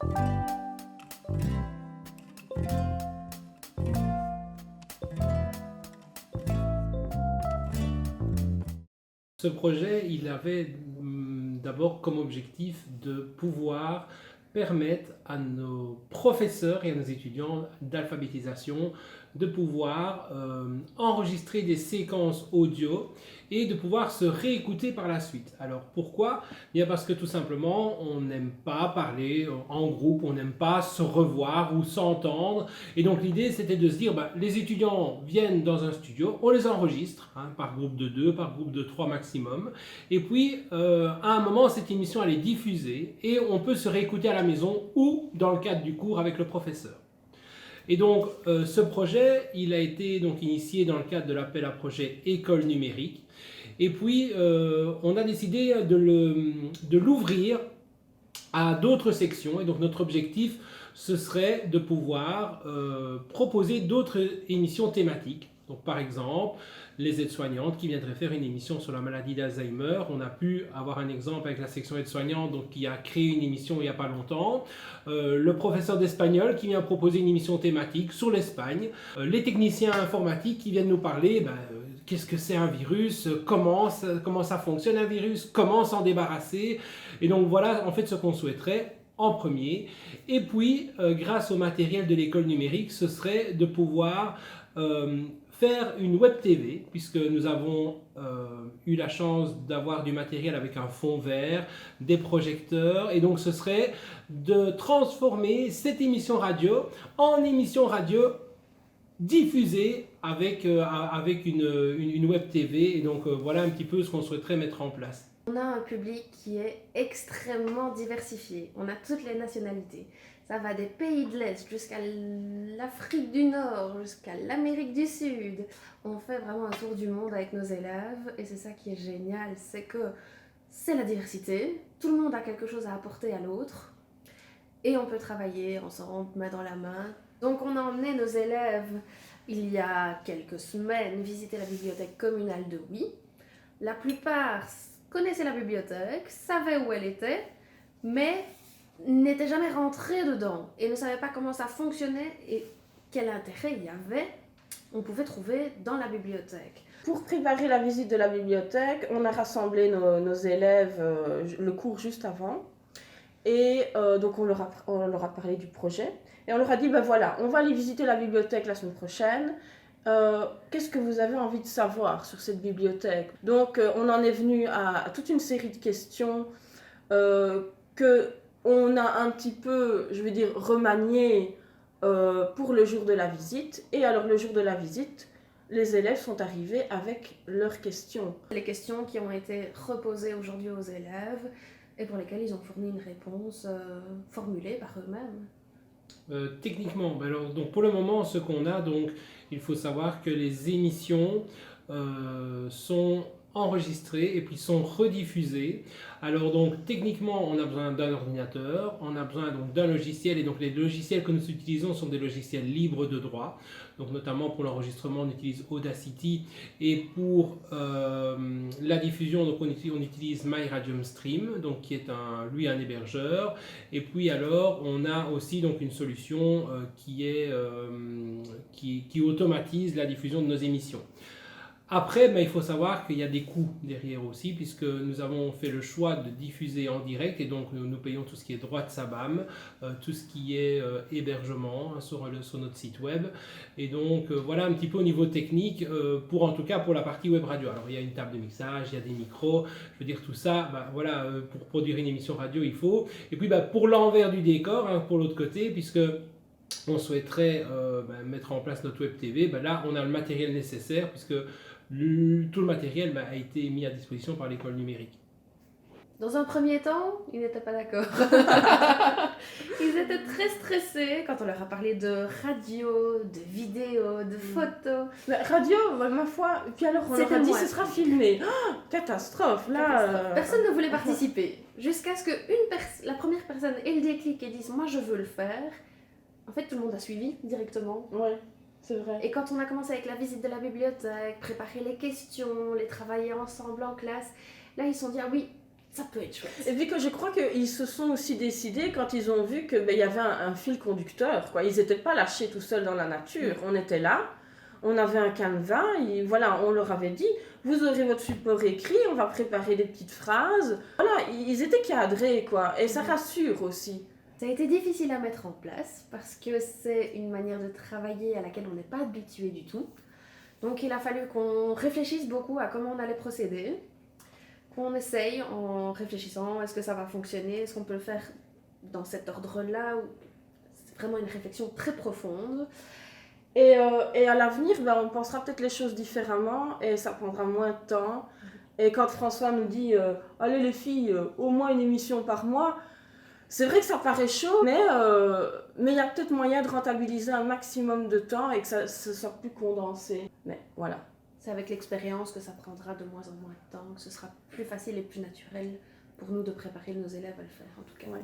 Ce projet, il avait d'abord comme objectif de pouvoir permettre à nos professeurs et à nos étudiants d'alphabétisation de pouvoir enregistrer des séquences audio et de pouvoir se réécouter par la suite. Alors pourquoi? Bien parce que tout simplement on n'aime pas parler en groupe, on n'aime pas se revoir ou s'entendre, et donc l'idée c'était de se dire les étudiants viennent dans un studio, on les enregistre par groupe de 2, par groupe de 3 maximum, et puis à un moment cette émission elle est diffusée et on peut se réécouter à la maison ou dans le cadre du cours avec le professeur. Et donc ce projet il a été donc initié dans le cadre de l'appel à projet École numérique, et puis on a décidé de l'ouvrir à d'autres sections, et donc notre objectif ce serait de pouvoir proposer d'autres émissions thématiques. Donc par exemple, les aides-soignantes qui viendraient faire une émission sur la maladie d'Alzheimer. On a pu avoir un exemple avec la section aides-soignantes donc, qui a créé une émission il n'y a pas longtemps. Le professeur d'espagnol qui vient proposer une émission thématique sur l'Espagne. Les techniciens informatiques qui viennent nous parler qu'est-ce que c'est un virus, comment ça fonctionne un virus, comment s'en débarrasser. Et donc voilà en fait ce qu'on souhaiterait en premier. Et puis grâce au matériel de l'école numérique, ce serait de pouvoir faire une web TV, puisque nous avons eu la chance d'avoir du matériel avec un fond vert, des projecteurs, et donc ce serait de transformer cette émission radio en émission radio diffusée avec une web TV, et donc voilà un petit peu ce qu'on souhaiterait mettre en place. On a un public qui est extrêmement diversifié, on a toutes les nationalités. Ça va des pays de l'Est jusqu'à l'Afrique du Nord, jusqu'à l'Amérique du Sud. On fait vraiment un tour du monde avec nos élèves, et c'est ça qui est génial, c'est que c'est la diversité, tout le monde a quelque chose à apporter à l'autre, et on peut travailler ensemble, main dans la main. Donc on a emmené nos élèves, il y a quelques semaines, visiter la bibliothèque communale de Huy. La plupart connaissaient la bibliothèque, savaient où elle était, mais n'étaient jamais rentrés dedans et ne savaient pas comment ça fonctionnait et quel intérêt il y avait, on pouvait trouver dans la bibliothèque. Pour préparer la visite de la bibliothèque, on a rassemblé nos élèves le cours juste avant. Et donc on leur a parlé du projet. Et on leur a dit, voilà, on va aller visiter la bibliothèque la semaine prochaine. Qu'est-ce que vous avez envie de savoir sur cette bibliothèque? Donc on en est venu à toute une série de questions qu'on a un petit peu, je veux dire, remaniées pour le jour de la visite. Et alors le jour de la visite, les élèves sont arrivés avec leurs questions. Les questions qui ont été reposées aujourd'hui aux élèves et pour lesquelles ils ont fourni une réponse formulée par eux-mêmes. Techniquement, donc pour le moment, ce qu'on a, donc, il faut savoir que les émissions sont enregistrées et puis sont rediffusées. Alors donc techniquement, on a besoin d'un ordinateur, on a besoin donc d'un logiciel, et donc les logiciels que nous utilisons sont des logiciels libres de droit. Donc notamment pour l'enregistrement, on utilise Audacity, et pour la diffusion, donc on utilise MyRadiumStream, donc qui est un hébergeur. Et puis alors, on a aussi donc une solution qui automatise la diffusion de nos émissions. Après, il faut savoir qu'il y a des coûts derrière aussi, puisque nous avons fait le choix de diffuser en direct, et donc nous payons tout ce qui est droit de SABAM, tout ce qui est hébergement sur notre site web. Et donc voilà un petit peu au niveau technique, en tout cas pour la partie web radio. Alors il y a une table de mixage, il y a des micros, je veux dire tout ça, voilà, pour produire une émission radio il faut. Et puis pour l'envers du décor, pour l'autre côté, puisque on souhaiterait mettre en place notre web TV, là on a le matériel nécessaire, puisque tout le matériel a été mis à disposition par l'école numérique. Dans un premier temps, ils n'étaient pas d'accord. Ils étaient très stressés quand on leur a parlé de radio, de vidéo, de photos. Radio, ma foi, puis alors on leur a dit ce sera filmé. Oh, catastrophe, là. Personne ne voulait participer. Jusqu'à ce que la première personne ait le déclic et dise moi je veux le faire. En fait, tout le monde a suivi directement. Ouais. C'est vrai. Et quand on a commencé avec la visite de la bibliothèque, préparer les questions, les travailler ensemble en classe, là ils se sont dit ah oui, ça peut être chouette. Et puis que je crois qu'ils se sont aussi décidés quand ils ont vu qu'il y avait un fil conducteur, quoi. Ils n'étaient pas lâchés tout seuls dans la nature. On était là, on avait un canevas, et voilà, on leur avait dit, vous aurez votre support écrit, on va préparer des petites phrases. Voilà, ils étaient cadrés, quoi. Et ça rassure aussi. Ça a été difficile à mettre en place parce que c'est une manière de travailler à laquelle on n'est pas habitué du tout. Donc il a fallu qu'on réfléchisse beaucoup à comment on allait procéder, qu'on essaye en réfléchissant, est-ce que ça va fonctionner, est-ce qu'on peut le faire dans cet ordre-là, ou c'est vraiment une réflexion très profonde. Et à l'avenir, on pensera peut-être les choses différemment et ça prendra moins de temps. Et quand François nous dit allez les filles, au moins une émission par mois, c'est vrai que ça paraît chaud, mais il y a peut-être moyen de rentabiliser un maximum de temps et que ça soit plus condensé. Mais voilà. C'est avec l'expérience que ça prendra de moins en moins de temps, que ce sera plus facile et plus naturel pour nous de préparer nos élèves à le faire en tout cas. Ouais.